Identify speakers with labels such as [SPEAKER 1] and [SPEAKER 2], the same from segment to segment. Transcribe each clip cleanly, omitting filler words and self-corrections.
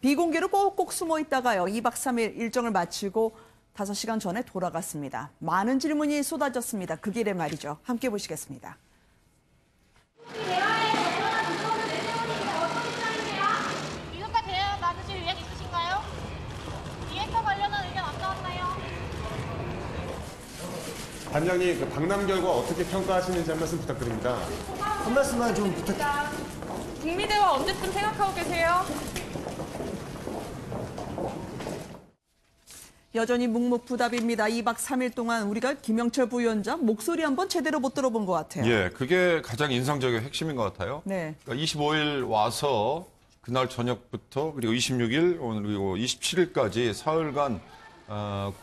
[SPEAKER 1] 비공개로 꼭꼭 숨어 있다가요. 2박 3일 일정을 마치고 5시간 전에 돌아갔습니다. 많은 질문이 쏟아졌습니다. 그 길에 말이죠. 함께 보시겠습니다.
[SPEAKER 2] 미국과 대화 나누실 의향 있으신가요? 비핵화 관련한 의견 안 나왔나요?
[SPEAKER 3] 단장님, 그 박람 결과 어떻게 평가하시는지 한 말씀 부탁드립니다.
[SPEAKER 4] 한 말씀만 좀 부탁드립니다.
[SPEAKER 2] 북미 대화 언제쯤 생각하고 계세요?
[SPEAKER 1] 여전히 묵묵부답입니다. 2박 3일 동안 우리가 김영철 부위원장 목소리 한번 제대로 못 들어본 것 같아요.
[SPEAKER 5] 예, 그게 가장 인상적인 핵심인 것 같아요.
[SPEAKER 1] 네.
[SPEAKER 5] 그러니까 25일 와서 그날 저녁부터 그리고 26일 오늘 그리고 27일까지 사흘간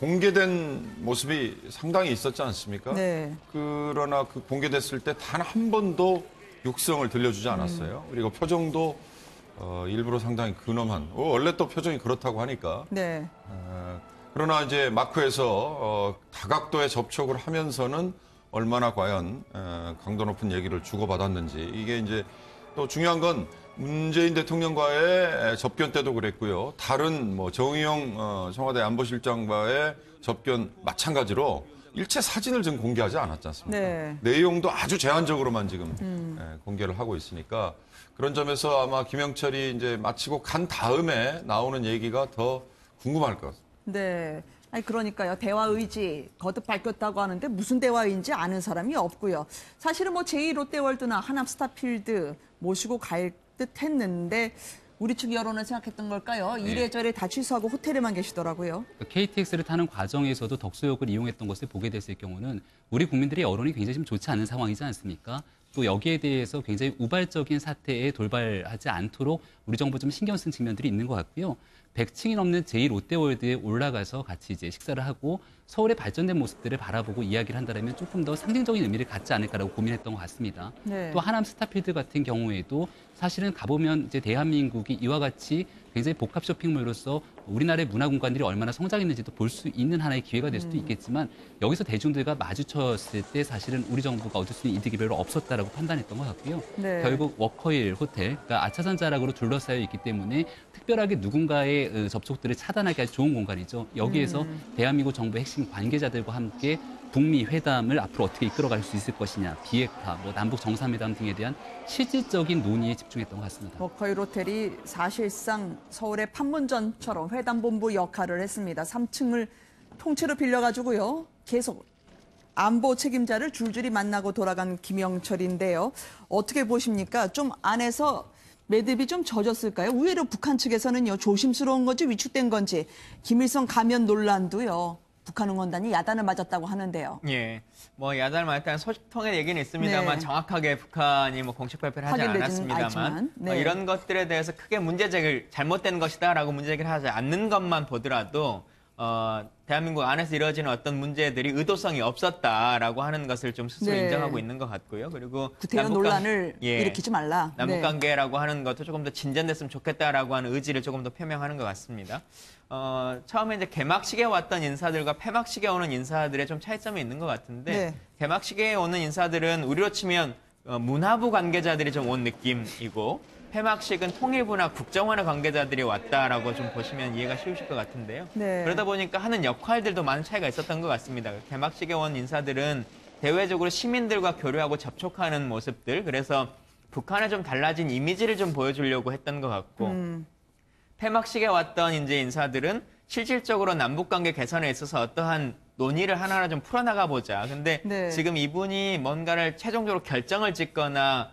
[SPEAKER 5] 공개된 모습이 상당히 있었지 않습니까?
[SPEAKER 1] 네.
[SPEAKER 5] 그러나 그 공개됐을 때 단 한 번도 육성을 들려주지 않았어요. 그리고 표정도 일부러 상당히 근엄한. 원래 또 표정이 그렇다고 하니까.
[SPEAKER 1] 네.
[SPEAKER 5] 그러나 이제 마크에서 다각도의 접촉을 하면서는 얼마나 과연 강도 높은 얘기를 주고받았는지. 이게 이제 또 중요한 건 문재인 대통령과의 접견 때도 그랬고요. 다른 뭐 정의용 청와대 안보실장과의 접견 마찬가지로 일체 사진을 지금 공개하지 않았지 않습니까?
[SPEAKER 1] 네.
[SPEAKER 5] 내용도 아주 제한적으로만 지금 공개를 하고 있으니까 그런 점에서 아마 김영철이 이제 마치고 간 다음에 나오는 얘기가 더 궁금할 것 같습니다.
[SPEAKER 1] 네. 아니 그러니까요. 대화 의지 거듭 밝혔다고 하는데 무슨 대화인지 아는 사람이 없고요. 사실은 뭐 제2롯데월드나 하남 스타필드 모시고 갈 듯 했는데 우리 측 여론은 생각했던 걸까요? 이래저래 다 취소하고 호텔에만 계시더라고요.
[SPEAKER 6] KTX를 타는 과정에서도 덕수역을 이용했던 것을 보게 됐을 경우는 우리 국민들의 여론이 굉장히 좀 좋지 않은 상황이지 않습니까? 또 여기에 대해서 굉장히 우발적인 사태에 돌발하지 않도록 우리 정부 좀 신경 쓴 측면들이 있는 것 같고요. 100층이 넘는 제2롯데월드에 올라가서 같이 이제 식사를 하고 서울의 발전된 모습들을 바라보고 이야기를 한다면 조금 더 상징적인 의미를 갖지 않을까라고 고민했던 것 같습니다.
[SPEAKER 1] 네.
[SPEAKER 6] 또 하남 스타필드 같은 경우에도 사실은 가보면 이제 대한민국이 이와 같이 굉장히 복합 쇼핑몰로서 우리나라의 문화 공간들이 얼마나 성장했는지도 볼 수 있는 하나의 기회가 될 수도 있겠지만 여기서 대중들과 마주쳤을 때 사실은 우리 정부가 얻을 수 있는 이득이 별로 없었다라고 판단했던 것 같고요.
[SPEAKER 1] 네.
[SPEAKER 6] 결국 워커힐 호텔, 그러니까 아차산 자락으로 둘러싸여 있기 때문에 특별하게 누군가의 접촉들을 차단하기 아주 좋은 공간이죠. 여기에서 대한민국 정부의 핵심 관계자들과 함께 북미 회담을 앞으로 어떻게 이끌어갈 수 있을 것이냐, 비핵화, 뭐 남북 정상회담 등에 대한 실질적인 논의에 집중했던 것 같습니다.
[SPEAKER 1] 워커힐 호텔이 사실상 서울의 판문점처럼 회담본부 역할을 했습니다. 3층을 통째로 빌려가지고요. 계속 안보 책임자를 줄줄이 만나고 돌아간 김영철인데요. 어떻게 보십니까? 좀 안에서 매듭이 좀 젖었을까요? 의외로 북한 측에서는요. 조심스러운 건지 위축된 건지 김일성 가면 논란도요. 북한 응원단이 야단을 맞았다고 하는데요.
[SPEAKER 7] 예, 뭐 야단을 맞았다는 소식통의 얘기는 있습니다만
[SPEAKER 1] 네.
[SPEAKER 7] 정확하게 북한이 뭐 공식 발표를 하지
[SPEAKER 1] 확인되지는
[SPEAKER 7] 않았습니다만
[SPEAKER 1] 않지만, 네.
[SPEAKER 7] 이런 것들에 대해서 크게 문제제기를 잘못된 것이다라고 문제제기를 하지 않는 것만 보더라도 대한민국 안에서 이루어지는 어떤 문제들이 의도성이 없었다라고 하는 것을 좀 스스로
[SPEAKER 1] 네.
[SPEAKER 7] 인정하고 있는 것 같고요. 그리고
[SPEAKER 1] 구태여 논란을 일으키지 말라.
[SPEAKER 7] 남북
[SPEAKER 1] 네.
[SPEAKER 7] 관계라고 하는 것도 조금 더 진전됐으면 좋겠다라고 하는 의지를 조금 더 표명하는 것 같습니다. 처음에 이제 개막식에 왔던 인사들과 폐막식에 오는 인사들의 좀 차이점이 있는 것 같은데
[SPEAKER 1] 네.
[SPEAKER 7] 개막식에 오는 인사들은 우리로 치면 문화부 관계자들이 좀 온 느낌이고 폐막식은 통일부나 국정원의 관계자들이 왔다라고 좀 보시면 이해가 쉬우실 것 같은데요.
[SPEAKER 1] 네.
[SPEAKER 7] 그러다 보니까 하는 역할들도 많은 차이가 있었던 것 같습니다. 개막식에 온 인사들은 대외적으로 시민들과 교류하고 접촉하는 모습들, 그래서 북한의 좀 달라진 이미지를 좀 보여주려고 했던 것 같고 폐막식에 왔던 이제 인사들은 실질적으로 남북관계 개선에 있어서 어떠한 논의를 하나하나 좀 풀어나가 보자. 근데
[SPEAKER 1] 네.
[SPEAKER 7] 지금 이분이 뭔가를 최종적으로 결정을 짓거나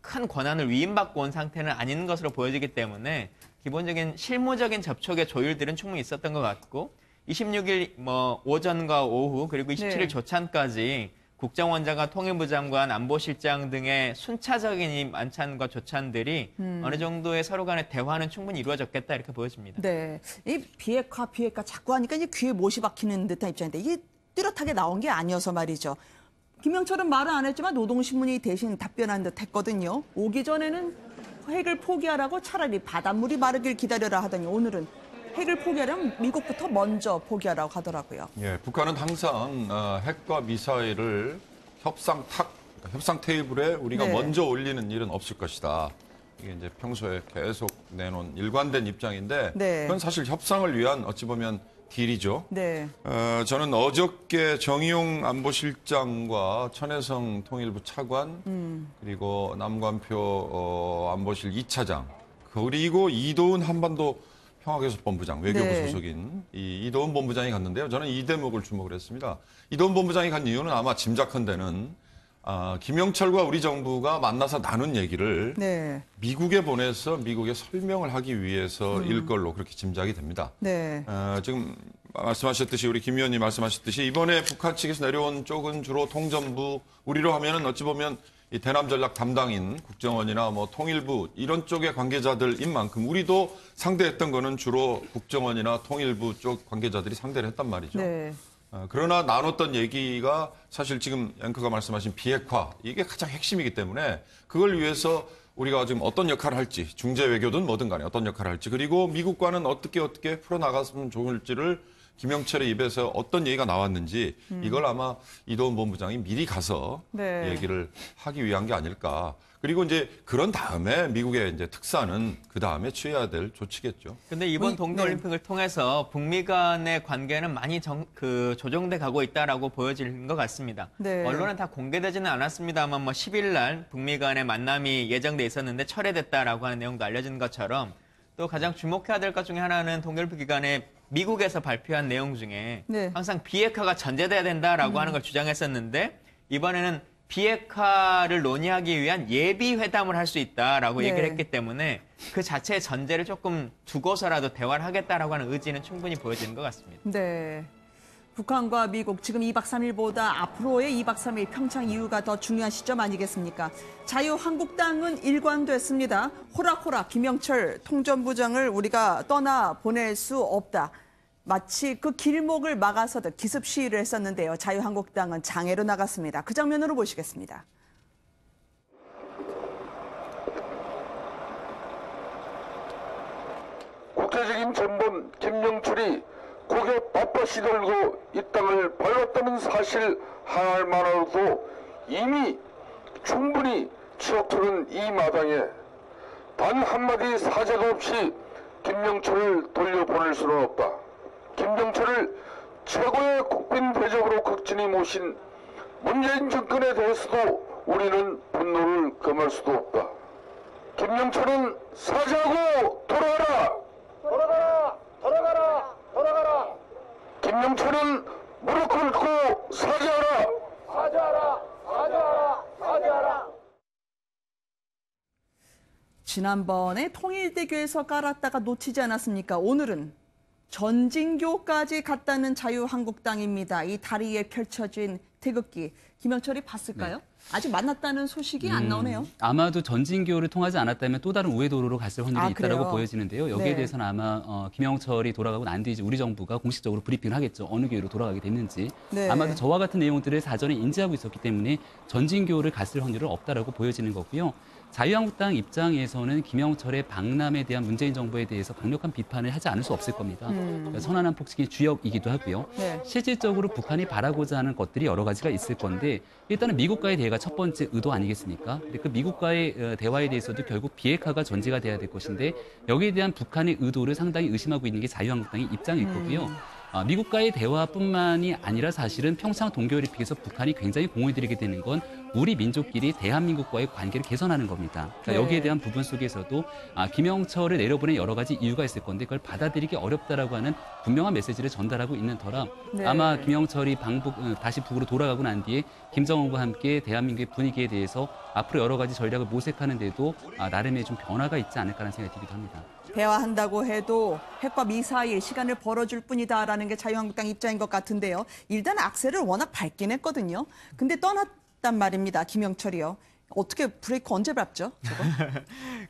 [SPEAKER 7] 큰 권한을 위임받고 온 상태는 아닌 것으로 보여지기 때문에 기본적인 실무적인 접촉의 조율들은 충분히 있었던 것 같고 26일 뭐 오전과 오후 그리고 27일
[SPEAKER 1] 네.
[SPEAKER 7] 조찬까지 국정원장과 통일부 장관, 안보실장 등의 순차적인 이 만찬과 조찬들이 어느 정도의 서로 간의 대화는 충분히 이루어졌겠다 이렇게 보여집니다.
[SPEAKER 1] 네, 이 비핵화 자꾸 하니까 이제 귀에 못이 박히는 듯한 입장인데 이게 뚜렷하게 나온 게 아니어서 말이죠. 김영철은 말은 안 했지만 노동신문이 대신 답변한 듯 했거든요. 오기 전에는 핵을 포기하라고 차라리 바닷물이 마르길 기다려라 하더니 오늘은 핵을 포기하려면 미국부터 먼저 포기하라고 하더라고요.
[SPEAKER 5] 예, 북한은 항상 핵과 미사일을 협상 테이블에 우리가
[SPEAKER 1] 네.
[SPEAKER 5] 먼저 올리는 일은 없을 것이다. 이게 이제 평소에 계속 내놓은 일관된 입장인데
[SPEAKER 1] 네.
[SPEAKER 5] 그건 사실 협상을 위한 어찌 보면 딜이죠.
[SPEAKER 1] 네.
[SPEAKER 5] 저는 어저께 정의용 안보실장과 천혜성 통일부 차관 그리고 남관표 안보실 2차장 그리고 이도훈 한반도 평화교섭본부장 외교부
[SPEAKER 1] 네.
[SPEAKER 5] 소속인 이 이도훈 본부장이 갔는데요. 저는 이 대목을 주목을 했습니다. 이도훈 본부장이 간 이유는 아마 짐작컨대는 김영철과 우리 정부가 만나서 나눈 얘기를
[SPEAKER 1] 네.
[SPEAKER 5] 미국에 보내서 미국에 설명을 하기 위해서일 걸로 그렇게 짐작이 됩니다.
[SPEAKER 1] 네.
[SPEAKER 5] 지금 말씀하셨듯이 우리 김 의원님 말씀하셨듯이 이번에 북한 측에서 내려온 쪽은 주로 통전부 우리로 하면은 어찌 보면 이 대남 전략 담당인 국정원이나 뭐 통일부 이런 쪽의 관계자들인 만큼 우리도 상대했던 거는 주로 국정원이나 통일부 쪽 관계자들이 상대를 했단 말이죠.
[SPEAKER 1] 네.
[SPEAKER 5] 그러나 나눴던 얘기가 사실 지금 앵커가 말씀하신 비핵화 이게 가장 핵심이기 때문에 그걸 위해서 우리가 지금 어떤 역할을 할지 중재 외교든 뭐든 간에 어떤 역할을 할지 그리고 미국과는 어떻게 풀어나갔으면 좋을지를 김영철의 입에서 어떤 얘기가 나왔는지 이걸 아마 이도훈 본부장이 미리 가서
[SPEAKER 1] 네.
[SPEAKER 5] 얘기를 하기 위한 게 아닐까. 그리고 이제 그런 다음에 미국의 이제 특사는 그 다음에 취해야 될 조치겠죠.
[SPEAKER 7] 근데 이번 동계올림픽을 통해서 북미 간의 관계는 많이 조정돼 가고 있다라고 보여지는 것 같습니다.
[SPEAKER 1] 네.
[SPEAKER 7] 언론은 다 공개되지는 않았습니다만 10일 날 북미 간의 만남이 예정돼 있었는데 철회됐다라고 하는 내용도 알려진 것처럼 또 가장 주목해야 될 것 중에 하나는 동계올림픽 기간에 미국에서 발표한 내용 중에
[SPEAKER 1] 네.
[SPEAKER 7] 항상 비핵화가 전제돼야 된다라고 하는 걸 주장했었는데 이번에는 비핵화를 논의하기 위한 예비 회담을 할 수 있다라고
[SPEAKER 1] 네.
[SPEAKER 7] 얘기를 했기 때문에 그 자체의 전제를 조금 두고서라도 대화를 하겠다라고 하는 의지는 충분히 보여지는 것 같습니다.
[SPEAKER 1] 네. 북한과 미국 지금 2박 3일보다 앞으로의 2박 3일 평창 이후가 더 중요한 시점 아니겠습니까? 자유한국당은 일관됐습니다. 호락호락 김영철 통전부장을 우리가 떠나보낼 수 없다. 마치 그 길목을 막아서듯 기습 시위를 했었는데요. 자유한국당은 장애로 나갔습니다. 그 장면으로 보시겠습니다.
[SPEAKER 8] 국제적인 전범 김영철이 고개 빳빳이 들고 이 땅을 밟았다는 사실 하나만으로도 이미 충분히 치욕토는 이 마당에 단 한마디 사죄가 없이 김영철을 돌려보낼 수는 없다. 김영철을 최고의 국빈 대접으로 극진히 모신 문재인 정권에 대해서도 우리는 분노를 금할 수도 없다. 김영철은 사죄하고 돌아가라! 돌아가라! 돌아가라! 돌아가라! 김영철은 무릎 꿇고 사죄하라! 사죄하라! 사죄하라! 사죄하라!
[SPEAKER 1] 지난번에 통일대교에서 깔았다가 놓치지 않았습니까? 오늘은 전진교까지 갔다는 자유한국당입니다. 이 다리에 펼쳐진 태극기. 김영철이 봤을까요?
[SPEAKER 6] 네.
[SPEAKER 1] 아직 만났다는 소식이 안 나오네요.
[SPEAKER 6] 아마도 전진교를 통하지 않았다면 또 다른 우회도로로 갔을 확률이 있다고
[SPEAKER 1] 그래요?
[SPEAKER 6] 보여지는데요. 여기에
[SPEAKER 1] 네.
[SPEAKER 6] 대해서는 아마 김영철이 돌아가고 난 뒤 이제 우리 정부가 공식적으로 브리핑을 하겠죠. 어느 교회로 돌아가게 됐는지.
[SPEAKER 1] 네.
[SPEAKER 6] 아마도 저와 같은 내용들을 사전에 인지하고 있었기 때문에 전진교를 갔을 확률은 없다라고 보여지는 거고요. 자유한국당 입장에서는 김영철의 방남에 대한 문재인 정부에 대해서 강력한 비판을 하지 않을 수 없을 겁니다. 그러니까 천안함 폭식의 주역이기도 하고요.
[SPEAKER 1] 네.
[SPEAKER 6] 실질적으로 북한이 바라고자 하는 것들이 여러 가지가 있을 건데 일단은 미국과의 대화가 첫 번째 의도 아니겠습니까? 근데 그 미국과의 대화에 대해서도 결국 비핵화가 전제가 돼야 될 것인데 여기에 대한 북한의 의도를 상당히 의심하고 있는 게 자유한국당의 입장일 거고요. 미국과의 대화뿐만이 아니라 사실은 평창 동계올림픽에서 북한이 굉장히 공을 들이게 되는 건 우리 민족끼리 대한민국과의 관계를 개선하는 겁니다. 그러니까
[SPEAKER 1] 네.
[SPEAKER 6] 여기에 대한 부분 속에서도 김영철을 내려보낸 여러 가지 이유가 있을 건데 그걸 받아들이기 어렵다라고 하는 분명한 메시지를 전달하고 있는 터라
[SPEAKER 1] 네.
[SPEAKER 6] 아마 김영철이 다시 북으로 돌아가고 난 뒤에 김정은과 함께 대한민국의 분위기에 대해서 앞으로 여러 가지 전략을 모색하는 데도 나름의 좀 변화가 있지 않을까라는 생각이 들기도 합니다.
[SPEAKER 1] 대화한다고 해도 핵과 미사일 시간을 벌어줄 뿐이다라는 게 자유한국당 입장인 것 같은데요. 일단 악셀을 워낙 밟긴 했거든요. 근데 떠났단 말입니다. 김영철이요. 어떻게 브레이크 언제 밟죠? 저거?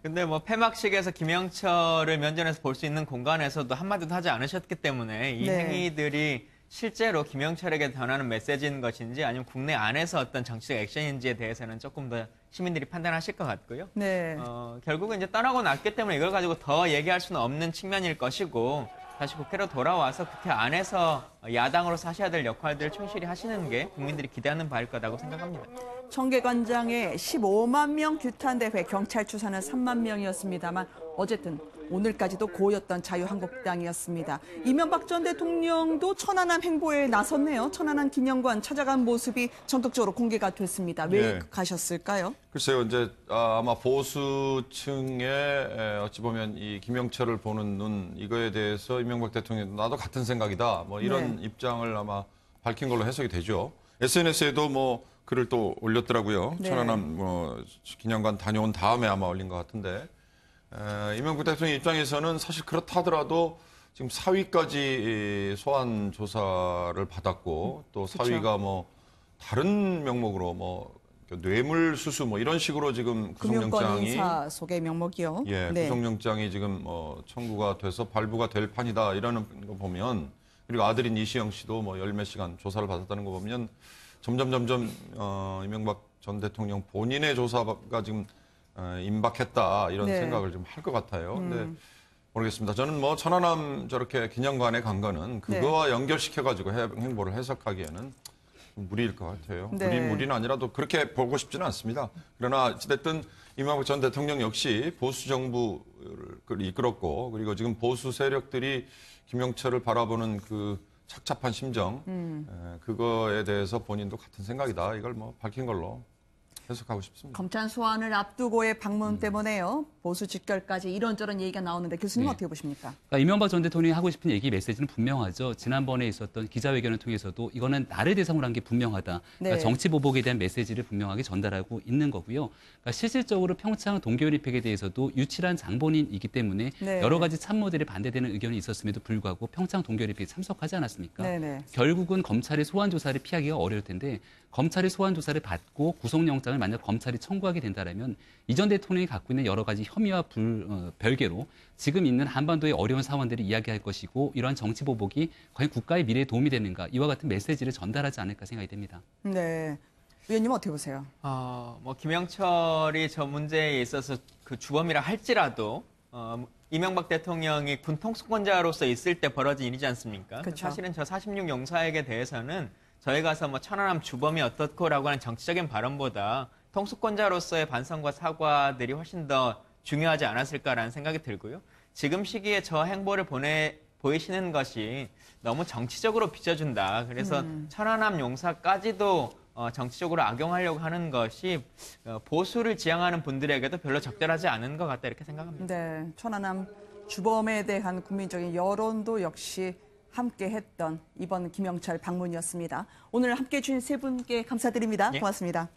[SPEAKER 7] 근데 폐막식에서 김영철을 면전에서 볼 수 있는 공간에서도 한마디도 하지 않으셨기 때문에 이
[SPEAKER 1] 네.
[SPEAKER 7] 행위들이 실제로 김영철에게 전하는 메시지인 것인지 아니면 국내 안에서 어떤 정치적 액션인지에 대해서는 조금 더 시민들이 판단하실 것 같고요.
[SPEAKER 1] 네.
[SPEAKER 7] 결국은 이제 떠나고 났기 때문에 이걸 가지고 더 얘기할 수는 없는 측면일 것이고 다시 국회로 돌아와서 국회 안에서 야당으로서 하셔야 될 역할들을 충실히 하시는 게 국민들이 기대하는 바일 거라고 생각합니다.
[SPEAKER 1] 청계광장에 15만 명 규탄 대회, 경찰 추산은 3만 명이었습니다만 어쨌든 오늘까지도 고였던 자유한국당이었습니다. 이명박 전 대통령도 천안함 행보에 나섰네요. 천안함 기념관 찾아간 모습이 전격적으로 공개가 됐습니다. 왜
[SPEAKER 5] 예.
[SPEAKER 1] 가셨을까요?
[SPEAKER 5] 글쎄요, 이제 아마 보수층의 어찌 보면 이 김영철을 보는 눈 이거에 대해서 이명박 대통령 나도 같은 생각이다. 뭐 이런
[SPEAKER 1] 네.
[SPEAKER 5] 입장을 아마 밝힌 걸로 해석이 되죠. SNS에도 뭐 글을 또 올렸더라고요.
[SPEAKER 1] 네.
[SPEAKER 5] 천안함 기념관 다녀온 다음에 아마 올린 것 같은데 이명박 대통령 입장에서는 사실 그렇다 하더라도 지금 사위까지 소환 조사를 받았고 또 사위가 뭐 다른 명목으로 뭐 뇌물수수 뭐 이런 식으로 지금
[SPEAKER 1] 금융권
[SPEAKER 5] 구속영장이
[SPEAKER 1] 인사 소개 명목이요.
[SPEAKER 5] 예,
[SPEAKER 1] 네.
[SPEAKER 5] 구속영장이 지금 청구가 돼서 발부가 될 판이다 이러는 거 보면 그리고 아들인 이시영 씨도 뭐 열 몇 시간 조사를 받았다는 거 보면 점점 이명박 전 대통령 본인의 조사가 지금 임박했다 이런
[SPEAKER 1] 네.
[SPEAKER 5] 생각을 좀 할 것 같아요. 근데 모르겠습니다. 저는 뭐 천안함 저렇게 기념관에 간 거는 그거와 연결시켜가지고 행보를 해석하기에는 좀 무리일 것 같아요.
[SPEAKER 1] 네.
[SPEAKER 5] 무리는 아니라도 그렇게 보고 싶지는 않습니다. 그러나 어찌됐든 이명박 전 대통령 역시 보수 정부를 이끌었고 그리고 지금 보수 세력들이 김영철을 바라보는 그 착잡한 심정 그거에 대해서 본인도 같은 생각이다. 이걸 뭐 밝힌 걸로 해석하고 싶습니다.
[SPEAKER 1] 검찰 소환을 앞두고의 방문 때문에요. 보수 직결까지 이런저런 얘기가 나오는데 교수님
[SPEAKER 6] 네.
[SPEAKER 1] 어떻게 보십니까?
[SPEAKER 6] 그러니까 이명박 전 대통령이 하고 싶은 얘기 메시지는 분명하죠. 지난번에 있었던 기자회견을 통해서도 이거는 나를 대상으로 한 게 분명하다. 그러니까
[SPEAKER 1] 네.
[SPEAKER 6] 정치 보복에 대한 메시지를 분명하게 전달하고 있는 거고요. 그러니까 실질적으로 평창 동계올림픽에 대해서도 유칠한 장본인이기 때문에
[SPEAKER 1] 네.
[SPEAKER 6] 여러 가지 참모들이 반대되는 의견이 있었음에도 불구하고 평창 동계올림픽에 참석하지 않았습니까?
[SPEAKER 1] 네네.
[SPEAKER 6] 결국은 검찰의 소환 조사를 피하기가 어려울 텐데 검찰의 소환 조사를 받고 구속영장을 만약 검찰이 청구하게 된다면 이전 대통령이 갖고 있는 여러 가지 혐의와 별개로 지금 있는 한반도의 어려운 상황들을 이야기할 것이고 이러한 정치 보복이 과연 국가의 미래에 도움이 되는가 이와 같은 메시지를 전달하지 않을까 생각이 됩니다.
[SPEAKER 1] 네. 위원님 어떻게 보세요?
[SPEAKER 7] 뭐 김영철이 저 문제에 있어서 그 주범이라 할지라도 이명박 대통령이 군 통수권자로서 있을 때 벌어진 일이지 않습니까?
[SPEAKER 1] 그쵸.
[SPEAKER 7] 사실은 저 46 용사에게 대해서는 저희 가서 뭐 천안함 주범이 어떻고라고 하는 정치적인 발언보다 통수권자로서의 반성과 사과들이 훨씬 더 중요하지 않았을까라는 생각이 들고요. 지금 시기에 저 행보를 보이시는 것이 너무 정치적으로 빚어준다. 그래서 천안함 용사까지도 정치적으로 악용하려고 하는 것이 보수를 지향하는 분들에게도 별로 적절하지 않은 것 같다 이렇게 생각합니다.
[SPEAKER 1] 네. 천안함 주범에 대한 국민적인 여론도 역시 함께했던 이번 김영철 방문이었습니다. 오늘 함께해 주신 세 분께 감사드립니다.
[SPEAKER 7] 예.
[SPEAKER 1] 고맙습니다.